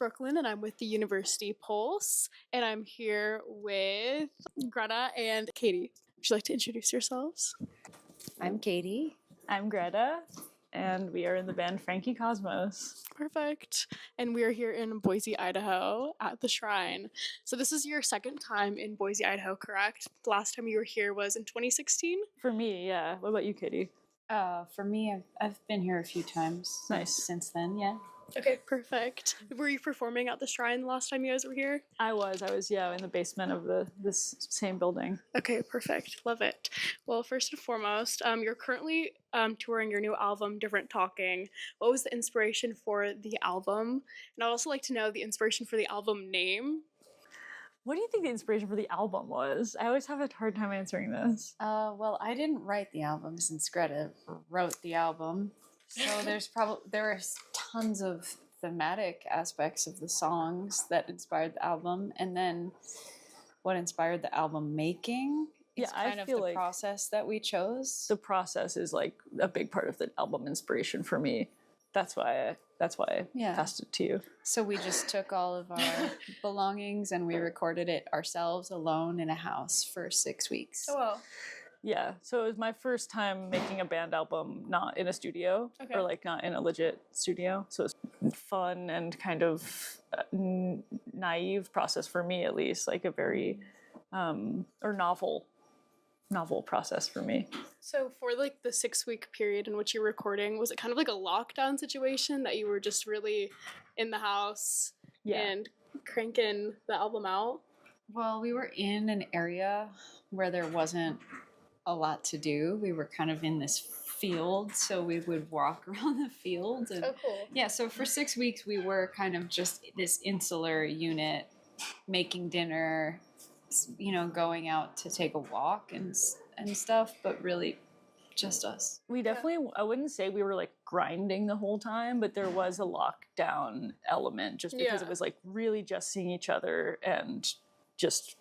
Brooklyn, and I'm with the University Pulse, and I'm here with Greta and Katie. Would you like to introduce yourselves? I'm Katie. I'm Greta, and we are in the band Frankie Cosmos. Perfect. And we are here in Boise, Idaho at the Shrine. So this is your second time in Boise, Idaho, correct? The last time you were here was in 2016? For me, yeah. What about you, Katie? For me, I've been here a few times since then, yeah. Okay, perfect. Were you performing at the Shrine the last time you guys were here? I was, in the basement of this same building. Okay, perfect. Love it. Well, first and foremost, you're currently touring your new album, Different Talking. What was the inspiration for the album? And I'd also like to know the inspiration for the album name. What do you think the inspiration for the album was? I always have a hard time answering this. Well, I didn't write the album since Greta wrote the album. So there are tons of thematic aspects of the songs that inspired the album, and then what inspired the album making is kind of the process that we chose. The process is like a big part of the album inspiration for me. That's why I passed it to you. So we just took all of our belongings and we recorded it ourselves alone in a house for 6 weeks. Oh, wow. Yeah, so it was my first time making a band album not in a studio, or like not in a legit studio. So it was fun and kind of naive process for me, at least, like a very novel process for me. So for like the 6-week period in which you're recording, was it kind of like a lockdown situation that you were just really in the house and cranking the album out? Well, we were in an area where there wasn't a lot to do. We were kind of in this field, so we would walk around the field. And, cool. Yeah, so for 6 weeks we were kind of just this insular unit, making dinner, going out to take a walk and stuff, but really just us. We definitely, I wouldn't say we were like grinding the whole time, but there was a lockdown element just because it was like really just seeing each other and just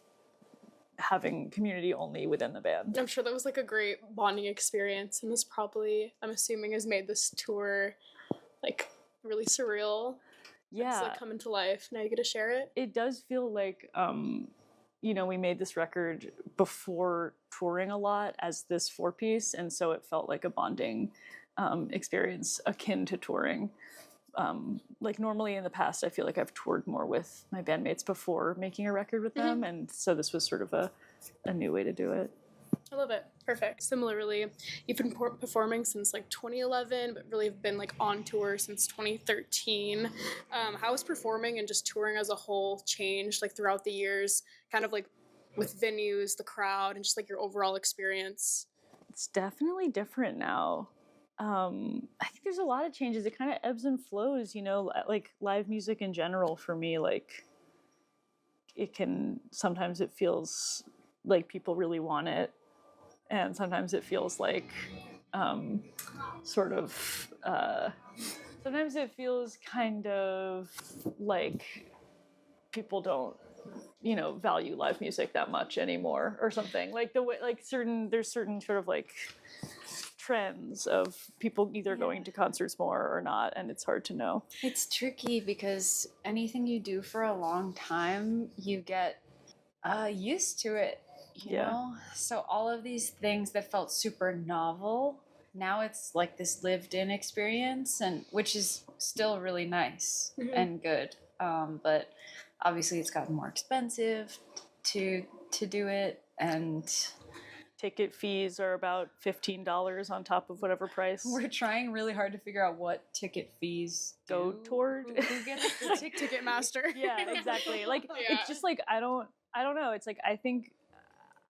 having community only within the band. I'm sure that was like a great bonding experience, and this probably, I'm assuming, has made this tour like really surreal. Yeah. It's like coming to life. Now you get to share it. It does feel like, we made this record before touring a lot as this 4-piece, and so it felt like a bonding experience akin to touring. Like normally in the past, I feel like I've toured more with my bandmates before making a record with them, and so this was sort of a new way to do it. I love it. Perfect. Similarly, you've been performing since like 2011, but really have been like on tour since 2013. How has performing and just touring as a whole changed like throughout the years, kind of like with venues, the crowd, and just like your overall experience? It's definitely different now. I think there's a lot of changes. It kind of ebbs and flows, like live music in general for me, like sometimes it feels like people really want it. And sometimes it feels like sometimes it feels kind of like people don't, value live music that much anymore or something. Like the way, like there's certain sort of like trends of people either going to concerts more or not, and it's hard to know. It's tricky because anything you do for a long time, you get used to it, you know? So all of these things that felt super novel, now it's like this lived-in experience, and which is still really nice and good. But obviously it's gotten more expensive to do it, and ticket fees are about $15 on top of whatever price. We're trying really hard to figure out what ticket fees go toward. Who gets the ticket master? Yeah, exactly. Like it's just like I don't know. It's like I think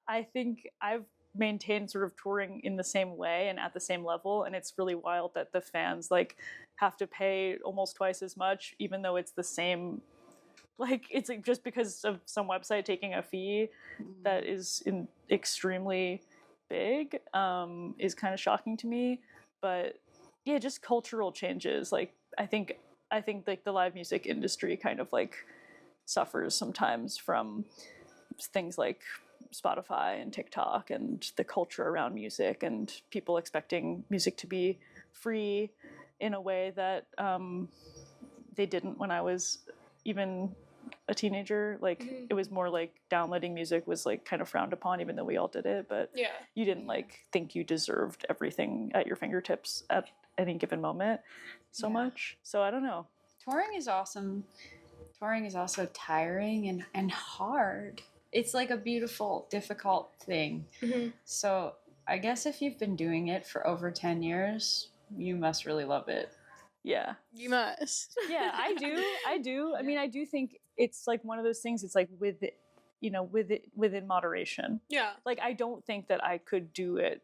I've maintained sort of touring in the same way and at the same level, and it's really wild that the fans like have to pay almost twice as much, even though it's the same. Like it's like just because of some website taking a fee that is extremely big is kind of shocking to me. But yeah, just cultural changes. Like I think like the live music industry kind of like suffers sometimes from things like Spotify and TikTok and the culture around music and people expecting music to be free in a way that they didn't when I was even a teenager, like it was more like downloading music was like kind of frowned upon, even though we all did it. But you didn't like think you deserved everything at your fingertips at any given moment so much. So I don't know. Touring is awesome. Touring is also tiring and hard. It's like a beautiful, difficult thing. So I guess if you've been doing it for over 10 years, you must really love it. Yeah. You must. Yeah, I do. I mean, I do think it's like one of those things, it's like within moderation. Yeah. Like, I don't think that I could do it,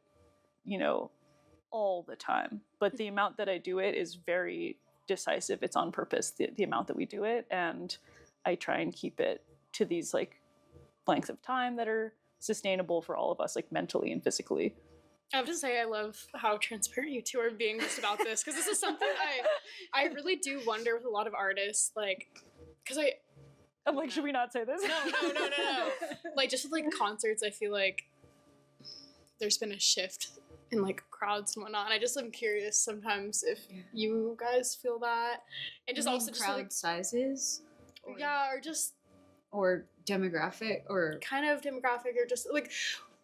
all the time. But the amount that I do it is very decisive. It's on purpose, the amount that we do it. And I try and keep it to these like lengths of time that are sustainable for all of us, like mentally and physically. I have to say, I love how transparent you two are being just about this, because this is something I really do wonder with a lot of artists, like, because I'm like, should we not say this? No. Like, just with, like, concerts, I feel like there's been a shift in, like, crowds and whatnot, and I just am curious sometimes if you guys feel that, and just also just, crowd like, sizes? Or demographic, or kind of demographic, or just, like,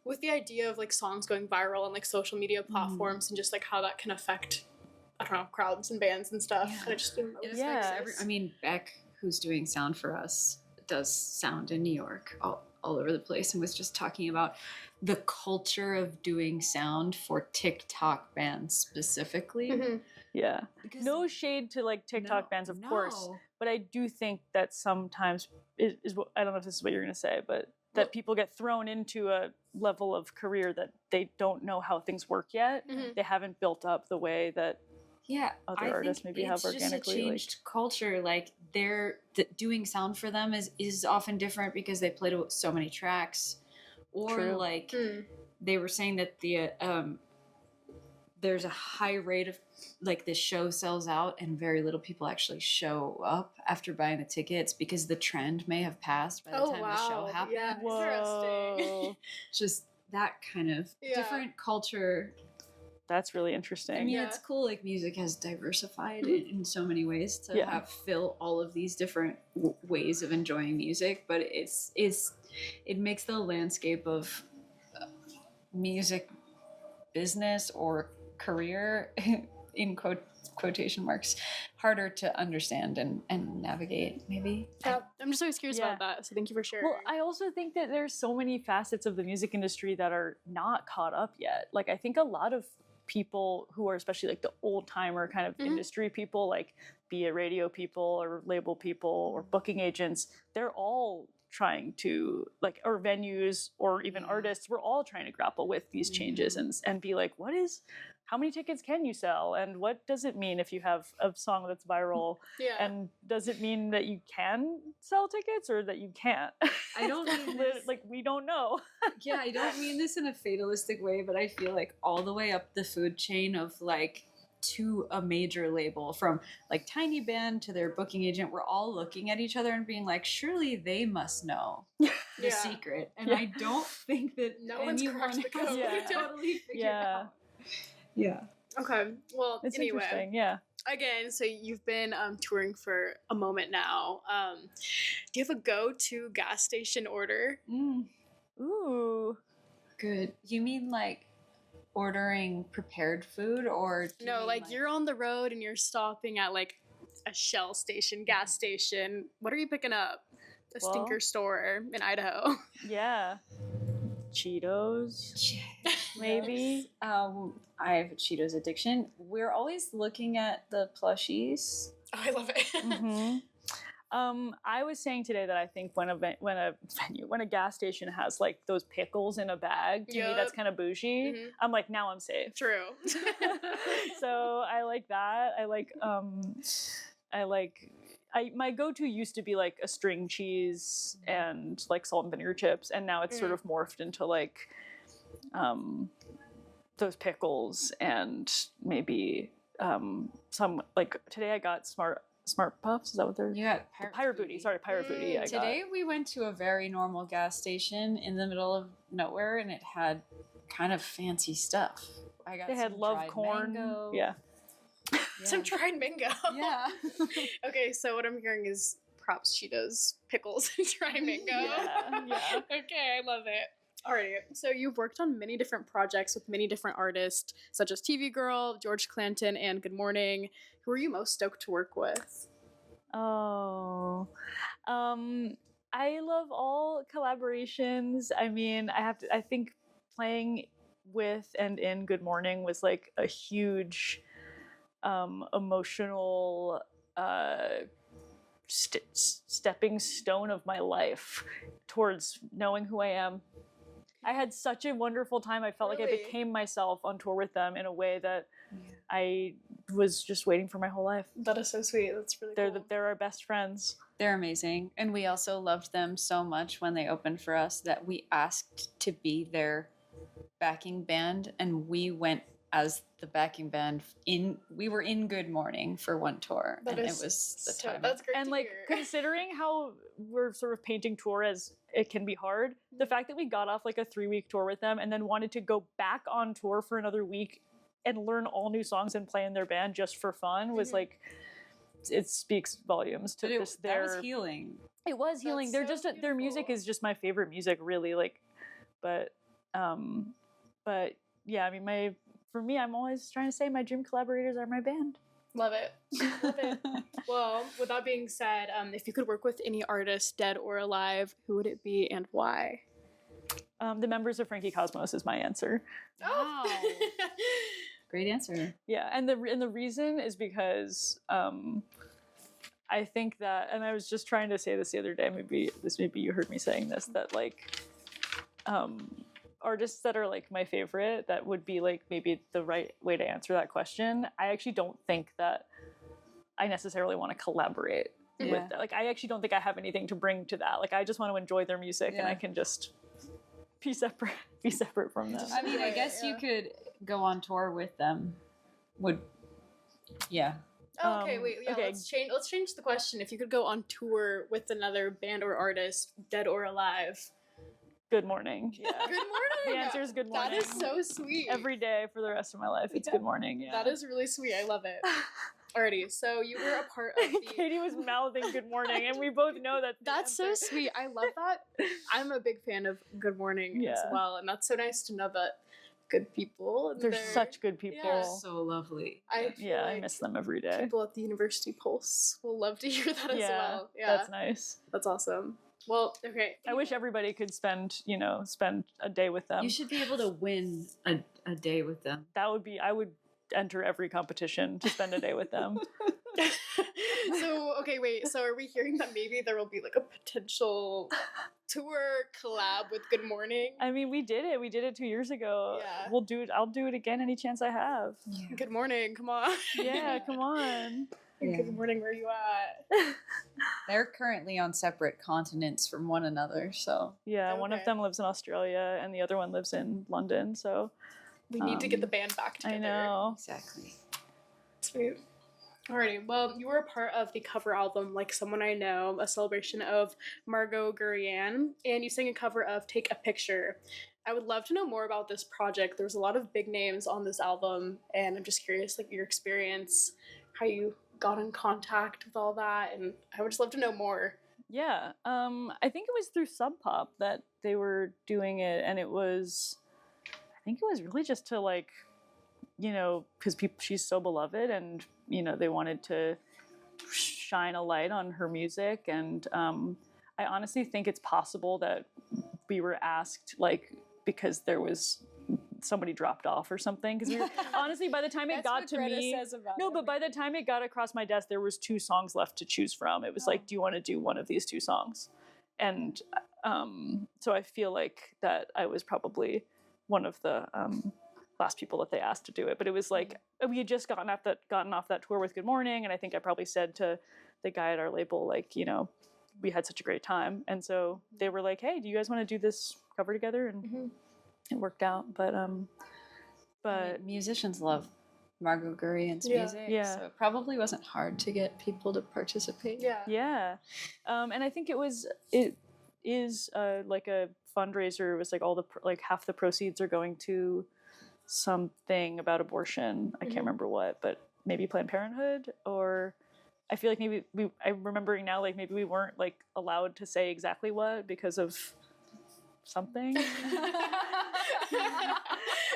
with the idea of, like, songs going viral on, like, social media platforms and just, like, how that can affect, I don't know, crowds and bands and stuff. And I just I mean, Beck, who's doing sound for us, does sound in New York all over the place, and was just talking about the culture of doing sound for TikTok bands specifically. Yeah. Because no shade to, like, TikTok bands, of course. But I do think that sometimes is what, I don't know if this is what you're going to say, but that people get thrown into a level of career that they don't know how things work yet. They haven't built up the way that other artists maybe have organically. It's just a changed culture. Like, doing sound for them is often different because they play to so many tracks, or like they were saying that the there's a high rate of, like, the show sells out and very little people actually show up after buying the tickets because the trend may have passed by the time the show happened. Yeah, interesting. Just that kind of different culture. That's really interesting. I mean, it's cool. Like, music has diversified in so many ways to have fill all of these different ways of enjoying music, but it makes the landscape of music business or career in quotation marks harder to understand and navigate, maybe. I'm just always curious about that, so thank you for sharing. Well, I also think that there's so many facets of the music industry that are not caught up yet. Like, I think a lot of people who are especially like the old timer kind of industry people, like be it radio people or label people or booking agents, they're all trying to, like, or venues or even artists, we're all trying to grapple with these changes and be like, how many tickets can you sell? And what does it mean if you have a song that's viral? And does it mean that you can sell tickets or that you can't? I don't mean this, like, we don't know. I don't mean this in a fatalistic way, but I feel like all the way up the food chain of, like, to a major label, from like tiny band to their booking agent, we're all looking at each other and being like, surely they must know the secret. And I don't think that no one's cracked the code. Totally figured out. Okay. Well, it's anyway. Interesting. Again, so you've been touring for a moment now. Do you have a go-to gas station order? Ooh. Good. You mean like ordering prepared food, or no, like you're on the road and you're stopping at like a Shell station, gas station. What are you picking up? A stinker store in Idaho. Cheetos, maybe. I have a Cheetos addiction. We're always looking at the plushies. Oh, I love it. I was saying today that I think when a gas station has like those pickles in a bag, to me that's kind of bougie. I'm like, now I'm safe. True. So I like that. My go-to used to be like a string cheese and like salt and vinegar chips, and now it's sort of morphed into like those pickles and maybe some, like today I got Smart Puffs. Is that what they're? Yeah, Pirate Booty. Sorry, Pirate Booty. Today we went to a very normal gas station in the middle of nowhere, and it had kind of fancy stuff. They had love corn. Mango. Yeah. Some dried mango. Yeah. Okay, so what I'm hearing is props she does pickles and dry mango. Yeah. Okay, I love it. Alrighty, so you've worked on many different projects with many different artists, such as TV Girl, George Clanton, and Good Morning. Who are you most stoked to work with? Oh, I love all collaborations. I mean, I think playing with and in Good Morning was like a huge emotional stepping stone of my life towards knowing who I am. I had such a wonderful time. I felt like I became myself on tour with them in a way that I was just waiting for my whole life. That is so sweet. That's really cool. They're our best friends. They're amazing. And we also loved them so much when they opened for us that we asked to be their backing band, and we went as the backing band we were in Good Morning for one tour. It was the time. That's great. And like considering how we're sort of painting tour as it can be hard, the fact that we got off like a 3-week tour with them and then wanted to go back on tour for another week and learn all new songs and play in their band just for fun was like, it speaks volumes to that was healing. It was healing. They're just their music is just my favorite music, really. Like, but yeah, I mean, for me, I'm always trying to say my dream collaborators are my band. Love it. Love it. Well, with that being said, if you could work with any artist, dead or alive, who would it be and why? The members of Frankie Cosmos is my answer. Wow. Great answer. Yeah, and the reason is because I think that, and I was just trying to say this the other day, maybe you heard me saying this, that like artists that are like my favorite, that would be like maybe the right way to answer that question. I actually don't think that I necessarily want to collaborate with that. Like, I actually don't think I have anything to bring to that. Like, I just want to enjoy their music and I can just be separate from them. I mean, I guess you could go on tour with them. Oh, okay, wait. Yeah, let's change the question. If you could go on tour with another band or artist, dead or alive. Good Morning. Yeah. Good Morning. The answer is Good Morning. That is so sweet. Every day for the rest of my life, it's Good Morning. Yeah. That is really sweet. I love it. Alrighty, so you were a part of the... Katie was mouthing Good Morning, and we both know that. That's so sweet. I love that. I'm a big fan of Good Morning as well, and that's so nice to know that good people. They're such good people. Yeah. So lovely. I miss them every day. People at the University Pulse will love to hear that as well. Yeah, that's nice. That's awesome. Well, okay. I wish everybody could spend a day with them. You should be able to win a day with them. I would enter every competition to spend a day with them. So, okay, wait. So are we hearing that maybe there will be like a potential tour collab with Good Morning? I mean, we did it. We did it 2 years ago. Yeah. We'll do it. I'll do it again any chance I have. Yeah. Good Morning. Come on. Yeah, come on. Yeah. Good Morning. Where you at? They're currently on separate continents from one another, so. Yeah, one of them lives in Australia and the other one lives in London, so. We need to get the band back together. I know. Exactly. Sweet. Alrighty, well, you were a part of the cover album Like Someone I Know, a celebration of Margot Gurrian, and you sang a cover of Take a Picture. I would love to know more about this project. There's a lot of big names on this album, and I'm just curious, like, your experience, how you got in contact with all that, and I would just love to know more. Yeah, I think it was through Sub Pop that they were doing it, and I think it was really just to, like, because she's so beloved, and they wanted to shine a light on her music, and I honestly think it's possible that we were asked, like, because there was somebody dropped off or something, because we were, honestly, by the time it got to Greta me, but by the time it got across my desk, there was 2 songs left to choose from. It was like, do you want to do one of these 2 songs? And so I feel like that I was probably one of the last people that they asked to do it. But it was like, we had just gotten off that tour with Good Morning, and I think I probably said to the guy at our label, like, we had such a great time, and so they were like, hey, do you guys want to do this cover together? And it worked out. But musicians love Margot Gurrian's music, so it probably wasn't hard to get people to participate. And I think it is like a fundraiser. It was like half the proceeds are going to something about abortion. I can't remember what, but maybe Planned Parenthood, or I feel like maybe I'm remembering now, like maybe we weren't like allowed to say exactly what because of something.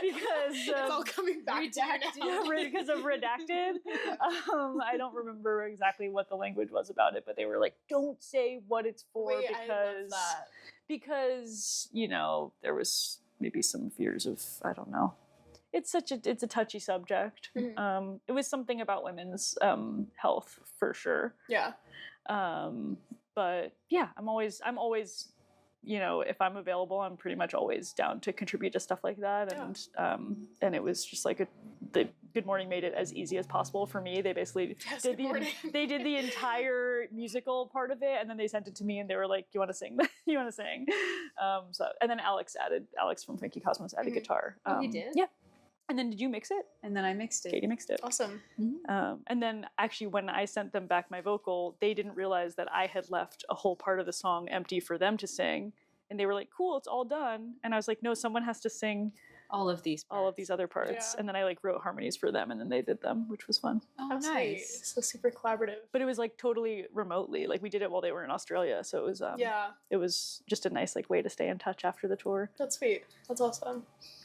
Because it's all coming back to you now. because of redacted. I don't remember exactly what the language was about it, but they were like, don't say what it's for. Wait, I love that. Because there was maybe some fears of, I don't know. It's a touchy subject. Mm-hmm. It was something about women's health for sure. Yeah. But yeah, I'm always if I'm available, I'm pretty much always down to contribute to stuff like that. And it was just like the Good Morning made it as easy as possible for me. They basically did the entire musical part of it, and then they sent it to me, and they were like, "You want to sing? You want to sing?" And then Alex from Frankie Cosmos added guitar. He did? Yeah. And then did you mix it? And then I mixed it. Katie mixed it. Awesome. And then actually when I sent them back my vocal, they didn't realize that I had left a whole part of the song empty for them to sing. And they were like, cool, it's all done. And I was like, no, someone has to sing all of these other parts. Yeah. And then I like wrote harmonies for them and then they did them, which was fun. Oh, That's nice. Sweet. So super collaborative. But it was like totally remotely. Like we did it while they were in Australia. So it was it was just a nice like way to stay in touch after the tour. That's sweet. That's awesome.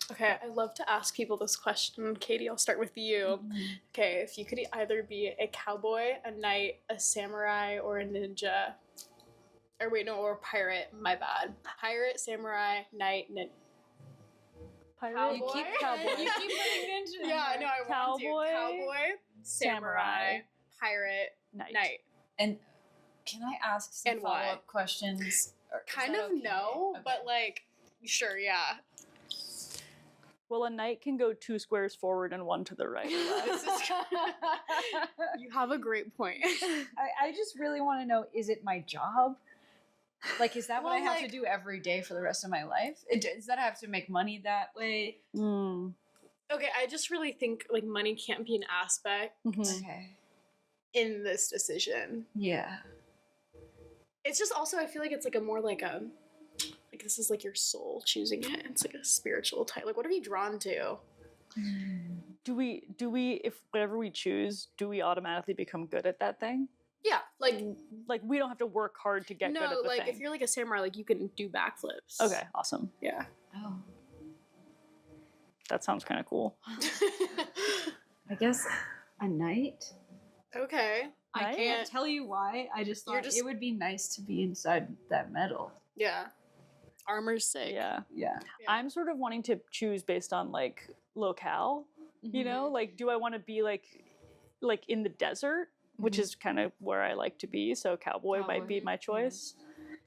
Okay, I love to ask people this question. Katie, I'll start with you. Okay, if you could either be a cowboy, a knight, a samurai, or a ninja. Or wait, no, or a pirate. My bad. Pirate, samurai, knight, ninja. Pirate? You keep cowboy. You keep putting ninja. Yeah, I know. I want to. Cowboy, samurai, pirate, knight. And can I ask some follow-up questions? Kind of okay? no, Okay. but like, sure, yeah. Well, a knight can go 2 squares forward and 1 to the right. You have a great point. I just really want to know, is it my job? Like, is that what I have to do every day for the rest of my life? Does that have to make money that way? Okay, I just really think like money can't be an aspect Okay. in this decision. Yeah. It's just also, I feel like it's like a more like this is like your soul choosing it. It's like a spiritual type. Like, what are you drawn to? Do we, if whatever we choose, do we automatically become good at that thing? Yeah, like we don't have to work hard to get good at the like thing. if you're like a samurai, like you can do backflips. Okay, awesome. Yeah. Oh. That sounds kind of cool. I guess a knight. Okay. I can't tell you why. I just thought it would be nice to be inside that metal. Yeah. Armor's sick. Yeah. Yeah. I'm sort of wanting to choose based on like locale. You know, like do I want to be like in the desert, which is kind of where I like to be. So cowboy might be my choice.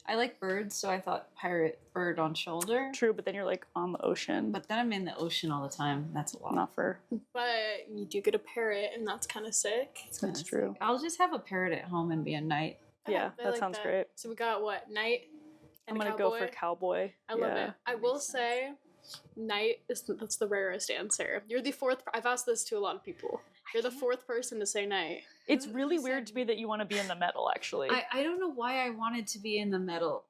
I like birds, so I thought pirate, bird on shoulder. True, but then you're like on the ocean. But then I'm in the ocean all the time. That's a lot. Not for. But you do get a parrot, and that's kind of sick. That's true. I'll just have a parrot at home and be a knight. Yeah, I that like sounds great. So we got what? Knight and I'm gonna go for cowboy. I love it. I will say, knight that's the rarest answer. You're the fourth. I've asked this to a lot of people. You're the fourth person to say knight. It's really weird to me that you want to be in the metal, actually. I don't know why I wanted to be in the metal.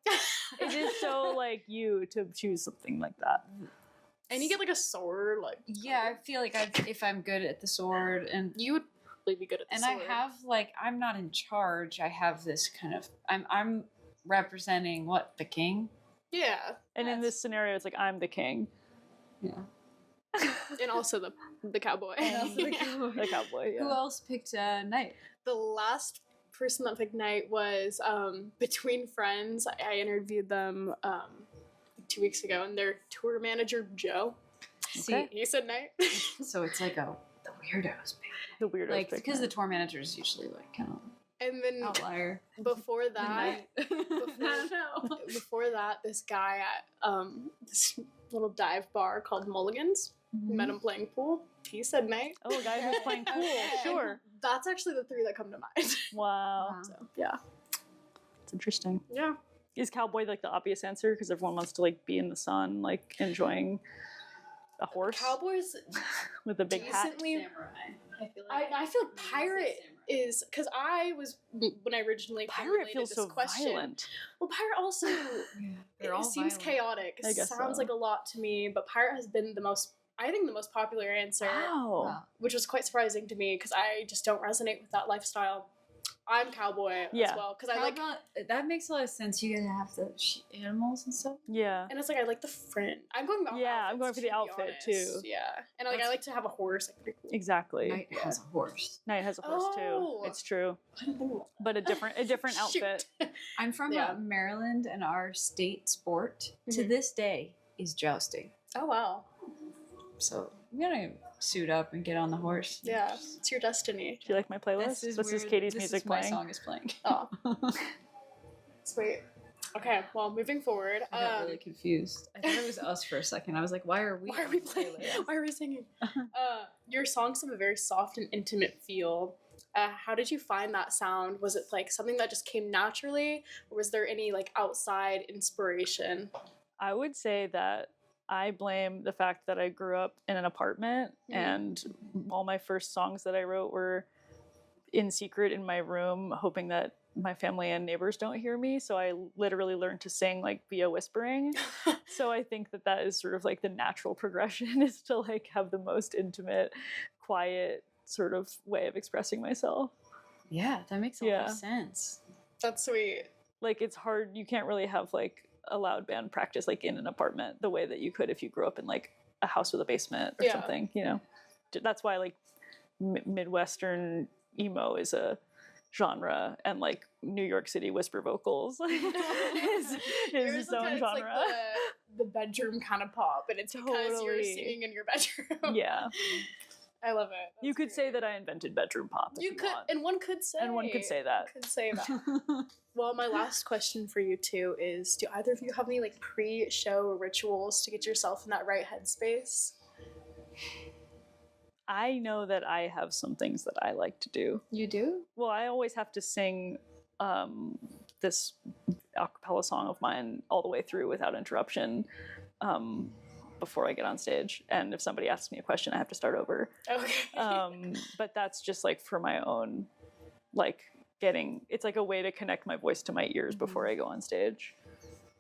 It is so like you to choose something like that. And you get like a sword, like yeah, I feel like if I'm good at the sword, and you would really be good at the sword. I have like I'm not in charge. I have this kind of I'm representing the king. Yeah. And in this scenario, it's like I'm the king. Yeah. And also the cowboy. The cowboy. Yeah. Who else picked knight? The last person that picked knight was Between Friends. I interviewed them 2 weeks ago, and their tour manager Joe. See, he said knight. So it's like the weirdos. The weirdos. Like because the tour manager is usually like kind of and then outlier. Before that, before that, this guy at this little dive bar called Mulligan's. Met him playing pool. He said knight. Oh, a guy who's playing pool. Sure. That's actually the three that come to mind. Wow. So, yeah. It's interesting. Yeah. Is cowboy like the obvious answer because everyone wants to like be in the sun, like enjoying a horse? Cowboys with a big hat. Samurai. I feel like pirate is because I was when I originally pirate feels this so question. violent. Well, pirate also it seems chaotic. It sounds like a lot to me, but pirate has been the most popular answer, Wow. which was quite surprising to me because I just don't resonate with that lifestyle. I'm cowboy as well because I like that makes a lot of sense. You gotta have the animals and stuff. Yeah. And it's like I like the fringe. I'm going. I'm going for the outfit too. Yeah, and like I like to have a horse. Like pretty cool. Exactly. Knight has a horse. Knight has a horse too. It's true. But a different outfit. I'm from Maryland, and our state sport to this day is jousting. Oh wow. So I'm gonna suit up and get on the horse. Yeah, it's your destiny. Do you like my playlist? This is Katie's music playing. My song is playing. Oh, sweet. Okay, well, moving forward. I got really confused. I thought it was us for a second. I was like, why are we playing? Why are we singing? Your songs have a very soft and intimate feel. How did you find that sound? Was it like something that just came naturally, or was there any like outside inspiration? I would say that I blame the fact that I grew up in an apartment and all my first songs that I wrote were in secret in my room, hoping that my family and neighbors don't hear me. So I literally learned to sing like via whispering. So I think that is sort of like the natural progression is to like have the most intimate, quiet sort of way of expressing myself. Yeah, that makes a lot of sense. That's sweet. Like it's hard. You can't really have like a loud band practice like in an apartment the way that you could if you grew up in like a house with a basement or something, you know. That's why like Midwestern emo is a genre and like New York City whisper vocals is its own genre. Like the bedroom kind of pop, and it's because you're singing in your bedroom. Yeah. I love it. You could say that I invented bedroom pop. You could, and one could say. And one could say that. Well, my last question for you two is: do either of you have any like pre-show rituals to get yourself in that right headspace? I know that I have some things that I like to do. You do? Well, I always have to sing this a cappella song of mine all the way through without interruption. Before I get on stage, and if somebody asks me a question, I have to start over. Okay. But that's just like for my own, like it's like a way to connect my voice to my ears before I go on stage.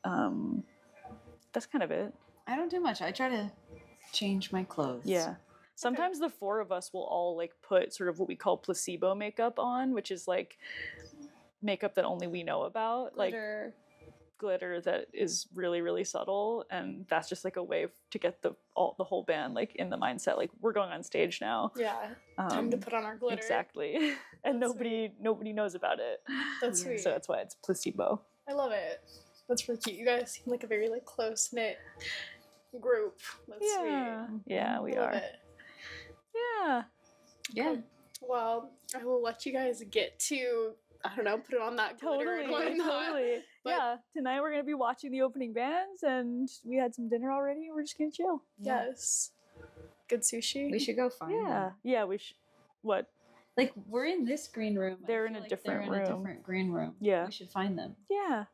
That's kind of it. I don't do much. I try to change my clothes. Yeah. Sometimes the four of us will all like put sort of what we call placebo makeup on, which is like makeup that only we know about. Glitter that is really, really subtle, and that's just like a way to get the whole band like in the mindset like we're going on stage now. Yeah, time to put on our glitter. Exactly. And nobody knows about it. That's sweet. So that's why it's placebo. I love it. That's really cute. You guys seem like a very like close knit group. That's sweet. Yeah, we are. It. Yeah. Well, I will let you guys get to, I don't know, put it on that glitter and whatnot. Totally. But tonight we're going to be watching the opening bands, and we had some dinner already, and we're just going to chill. Yes. Good sushi. We should go find them. Yeah, we should. What? Like, we're in this green room. They're in a different room. They're in a different green room. Yeah. We should find them. Yeah.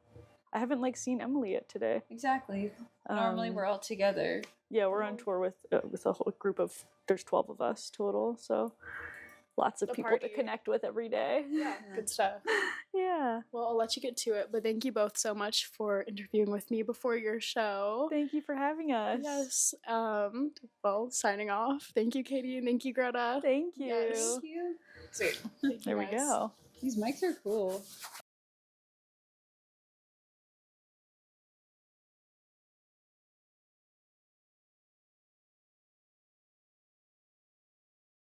I haven't, like, seen Emily yet today. Exactly. Normally we're all together. Yeah, we're on tour with a whole group of, there's 12 of us total, so lots of people to connect with every day. Yeah, good stuff. Yeah. Well, I'll let you get to it, but thank you both so much for interviewing with me before your show. Thank you for having us. Yes. Well, signing off. Thank you, Katie, and thank you, Greta. Thank you. Yes. Thank you. Sweet. There we go. These mics are cool.